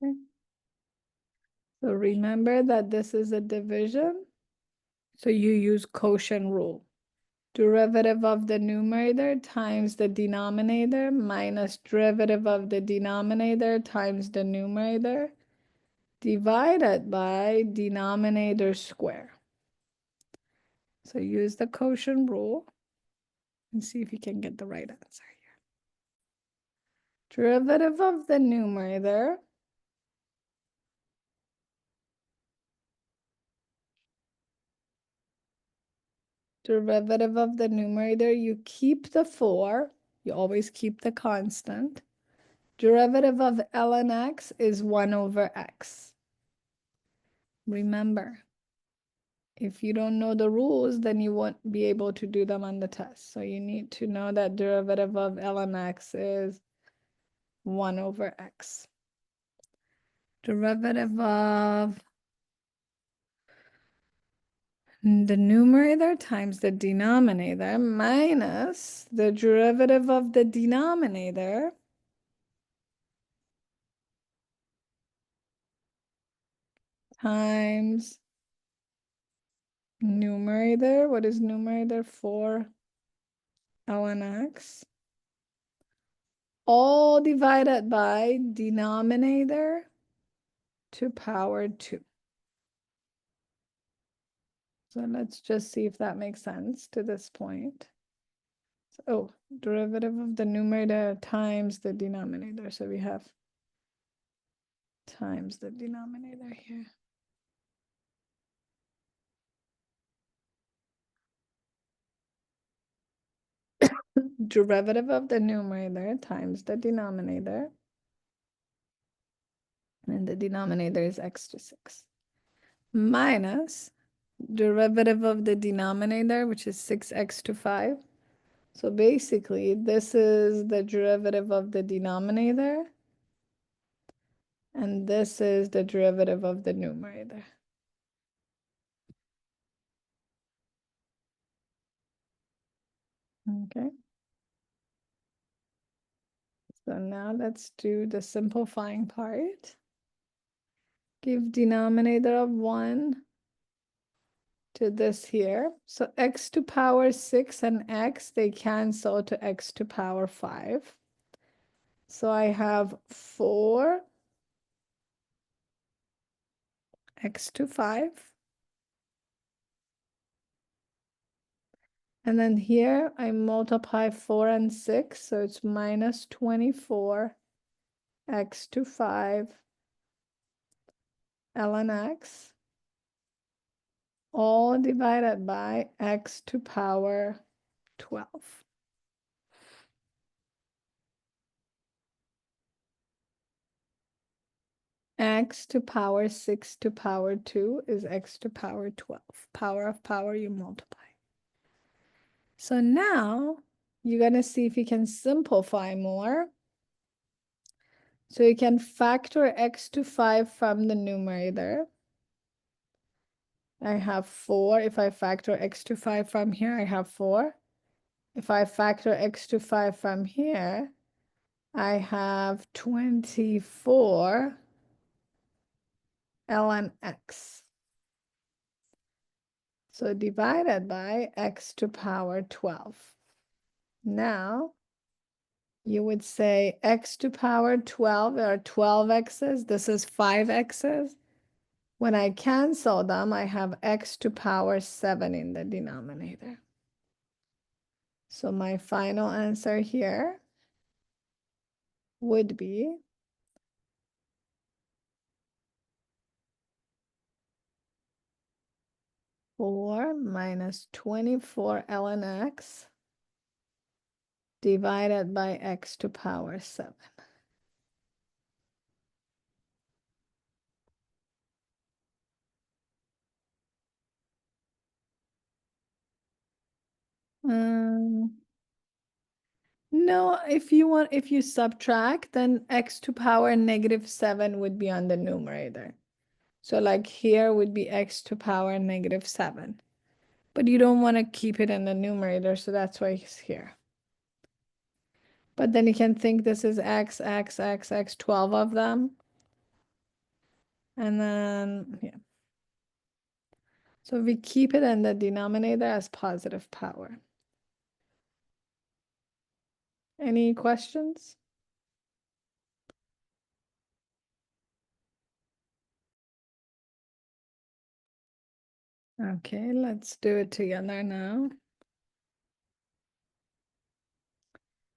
Okay. So remember that this is a division. So you use quotient rule. Derivative of the numerator times the denominator minus derivative of the denominator times the numerator divided by denominator square. So use the quotient rule and see if you can get the right answer here. Derivative of the numerator you keep the 4, you always keep the constant. Derivative of ln x is 1 over x. Remember, if you don't know the rules, then you won't be able to do them on the test. So you need to know that derivative of ln x is 1 over x. Derivative of the numerator times the denominator minus the derivative of the denominator times numerator. What is numerator? 4 ln x. All divided by denominator to power 2. So let's just see if that makes sense to this point. So, derivative of the numerator times the denominator. So we have times the denominator here. Derivative of the numerator times the denominator. And the denominator is x to 6. Minus derivative of the denominator, which is 6x to 5. So basically, this is the derivative of the denominator. And this is the derivative of the numerator. Okay. So now let's do the simplifying part. Give denominator of 1 to this here. So x to power 6 and x, they cancel to x to power 5. So I have 4 x to 5. And then here I multiply 4 and 6, so it's minus 24 x to 5 ln x, all divided by x to power 12. X to power 6 to power 2 is x to power 12. Power of power, you multiply. So now you're going to see if you can simplify more. So you can factor x to 5 from the numerator. I have 4. If I factor x to 5 from here, I have 4. If I factor x to 5 from here, I have 24 ln x. So divided by x to power 12. Now, you would say x to power 12 are 12 x's. This is 5 x's. When I cancel them, I have x to power 7 in the denominator. So my final answer here would be 4 minus 24 ln x divided by x to power 7. No, if you subtract, then x to power negative 7 would be on the numerator. So like here would be x to power negative 7. But you don't want to keep it in the numerator, so that's why it's here. But then you can think this is x, 12 of them. And then, yeah. So we keep it in the denominator as positive power. Any questions? Okay, let's do it together now.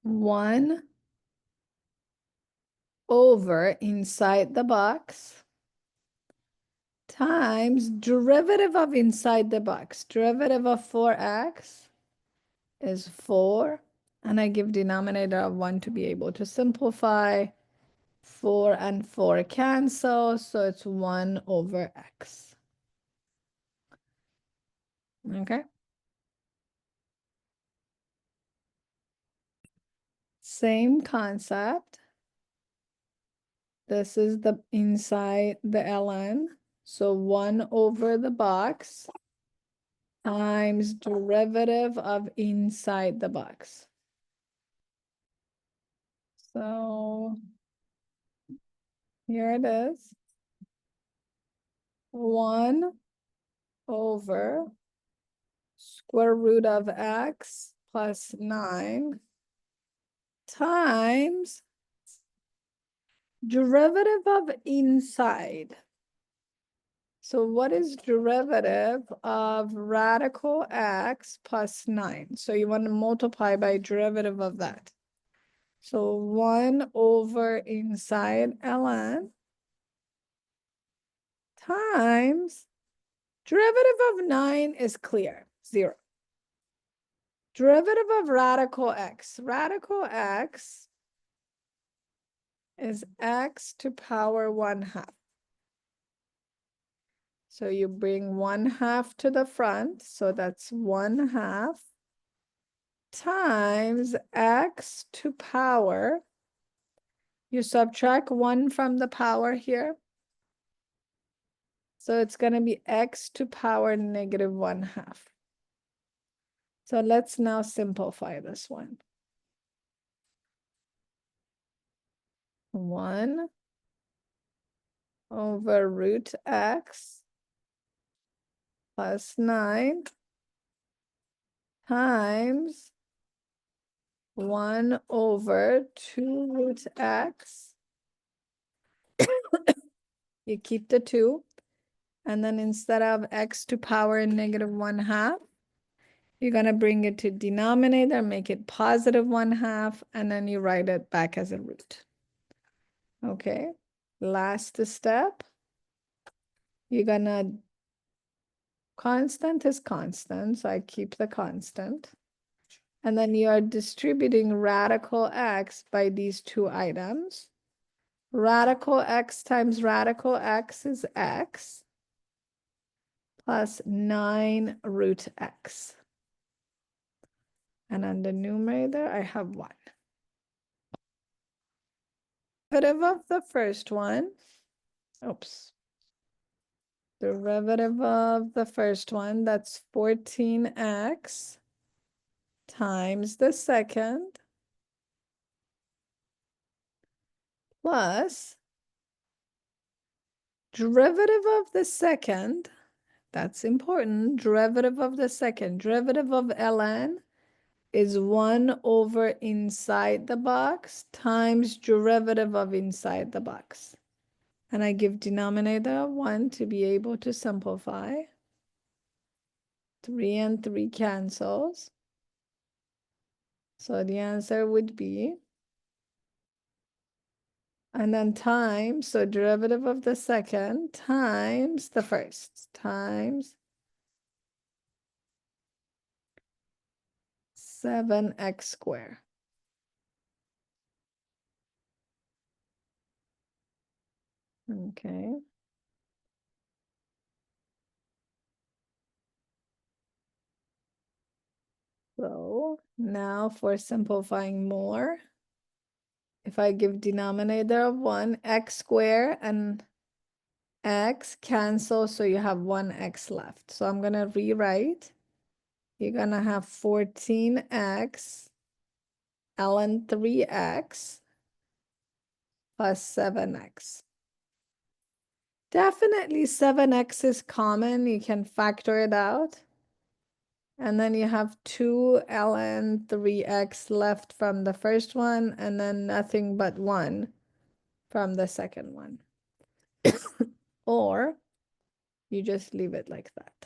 1 over inside the box times derivative of inside the box. Derivative of 4x is 4, and I give denominator of 1 to be able to simplify. 4 and 4 cancel, so it's 1 over x. Okay. Same concept. This is the inside the ln. So 1 over the box times derivative of inside the box. So here it is. 1 over square root of x plus 9 times derivative of inside. So what is derivative of radical x plus 9? So you want to multiply by derivative of that. So 1 over inside ln times derivative of 9 is clear, 0. Derivative of radical x. Radical x is x to power 1/2. So you bring 1/2 to the front, so that's 1/2 times x to power. You subtract 1 from the power here. So it's going to be x to power negative 1/2. So let's now simplify this one. 1 over root x plus 9 times 1 over 2 root x. You keep the 2. And then instead of x to power negative 1/2, you're going to bring it to denominator, make it positive 1/2, and then you write it back as a root. Okay, last step. You're going to, constant is constant, so I keep the constant. And then you are distributing radical x by these two items. Radical x times radical x is x plus 9 root x. And on the numerator, I have 1. Derivative of the first one, oops. Derivative of the first one, that's 14x times the second plus derivative of the second, that's important, derivative of the second, derivative of ln is 1 over inside the box times derivative of inside the box. And I give denominator 1 to be able to simplify. 3 and 3 cancels. So the answer would be, and then times, so derivative of the second times the first, times 7x squared. Okay. So now for simplifying more, if I give denominator of 1, x squared and x cancel, so you have 1x left. So I'm going to rewrite. You're going to have 14x ln 3x plus 7x. Definitely 7x is common. You can factor it out. And then you have 2 ln 3x left from the first one, and then nothing but 1 from the second one. Or you just leave it like that.